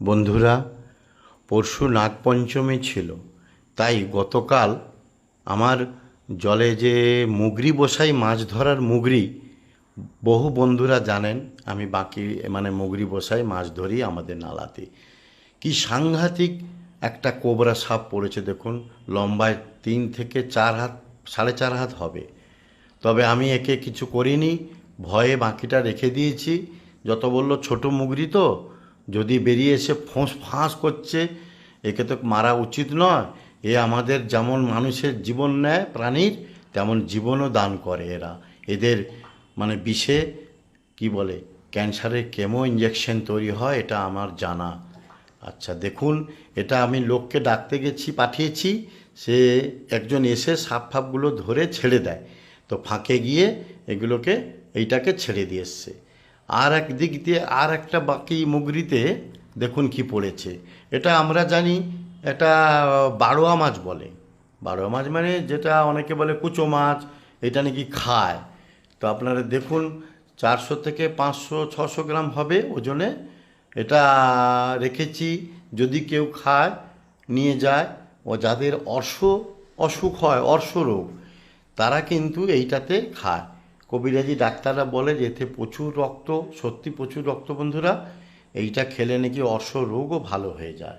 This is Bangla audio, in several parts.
বন্ধুরা, পরশু নাগপঞ্চমী ছিল, তাই গতকাল আমার জলে যে মুগরি বসাই, মাছ ধরার মুগরি, বহু বন্ধুরা জানেন আমি মুগরি বসাই মাছ ধরি আমাদের নালাতে। কি সাংঘাতিক একটা কোবরা সাপ পড়েছে দেখুন, লম্বায় 3 থেকে 4 হাত, 4.5 হাত হবে। তবে আমি একে কিছু করিনি, ভয়ে বাকিটা রেখে দিয়েছি। যত বলল ছোট মুগরি তো, যদি বেরিয়ে এসে ফোঁস ফাঁস করছে, একে তো মারা উচিত নয়। এ আমাদের যেমন মানুষের জীবন নেয় প্রাণীর, তেমন জীবনও দান করে এরা। এদের বিষে কি বলে ক্যান্সারের কেমো ইঞ্জেকশন তৈরি হয়, এটা আমার জানা। আচ্ছা দেখুন, এটা আমি লোককে ডাকতে গেছি, পাঠিয়েছি, সে একজন এসে সাপ ফাপগুলো ধরে ছেড়ে দেয়। তো ফাঁকে গিয়ে এইটাকে ছেড়ে দিয়ে এসছে। আর এক দিক দিয়ে আর একটা বাকি মুগরিতে দেখুন কি পড়েছে। এটা আমরা জানি, এটা বারোয়া মাছ বলে। বারোয়া মাছ মানে যেটা অনেকে বলে কুচো মাছ, এটা নাকি খায়। তো আপনারা দেখুন, 400 থেকে 500 600 গ্রাম হবে ওজনে। এটা রেখেছি, যদি কেউ খায় নিয়ে যায়। ও যাদের অসুখ হয়, অর্শ রোগ, তারা কিন্তু এইটাতে খায়। কবিরাজি ডাক্তাররা বলে যে এতে প্রচুর রক্ত, সত্যি প্রচুর রক্ত বন্ধুরা। এইটা খেলে নাকি অর্শ রোগও ভালো হয়ে যায়।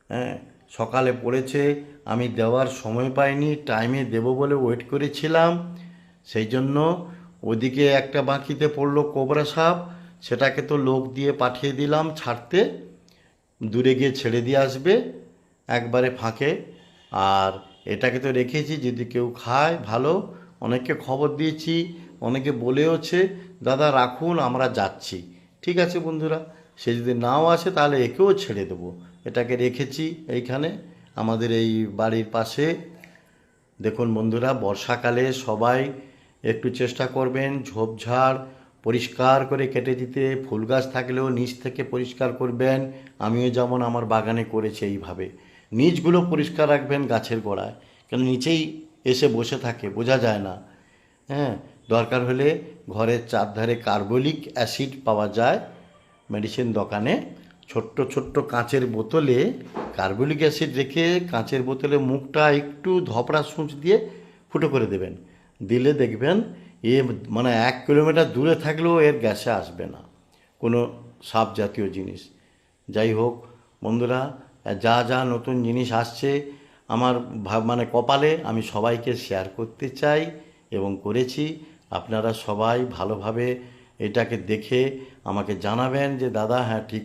হ্যাঁ, সকালে পড়েছে, আমি দেওয়ার সময় পাইনি, টাইমে দেব বলে ওয়েট করেছিলাম। সেই জন্য ওদিকে একটা বাঁকিতে পড়লো কোবরা সাপ, সেটাকে তো লোক দিয়ে পাঠিয়ে দিলাম ছাড়তে, দূরে গিয়ে ছেড়ে দিয়ে আসবে একবারে ফাঁকে। আর এটাকে তো রেখেছি, যদি কেউ খায় ভালো। অনেককে খবর দিয়েছি, অনেকে বলেওছে দাদা রাখুন আমরা যাচ্ছি। ঠিক আছে বন্ধুরা, সে যদি নাও আসে তাহলে একেও ছেড়ে দেবো। এটাকে রেখেছি এইখানে আমাদের এই বাড়ির পাশে। দেখুন বন্ধুরা, বর্ষাকালে সবাই একটু চেষ্টা করবেন ঝোপঝাড় পরিষ্কার করে কেটে দিতে। ফুল গাছ থাকলেও নিচ থেকে পরিষ্কার করবেন। আমিও যেমন আমার বাগানে করেছি এইভাবে। নিচগুলো পরিষ্কার রাখবেন গাছের গোড়ায়, কেন নিচেই এসে বসে থাকে, বোঝা যায় না। হ্যাঁ, দরকার হলে ঘরের চারধারে কার্বলিক অ্যাসিড পাওয়া যায় মেডিসিন দোকানে। ছোট্ট ছোট্ট কাঁচের বোতলে কার্বলিক অ্যাসিড রেখে, কাঁচের বোতলে মুখটা একটু ধপড়া সূঁচ দিয়ে ফুটো করে দেবেন। দিলে দেখবেন এ 1 কিলোমিটার দূরে থাকলেও এর গ্যাসে আসবে না কোনো সাপ জাতীয় জিনিস। যাই হোক বন্ধুরা, যা যা নতুন জিনিস আসছে আমার কপালে, আমি সবাইকে শেয়ার করতে চাই এবং করেছি। আপনারা সবাই ভালোভাবে এটাকে দেখে আমাকে জানাবেন যে দাদা হ্যাঁ ঠিক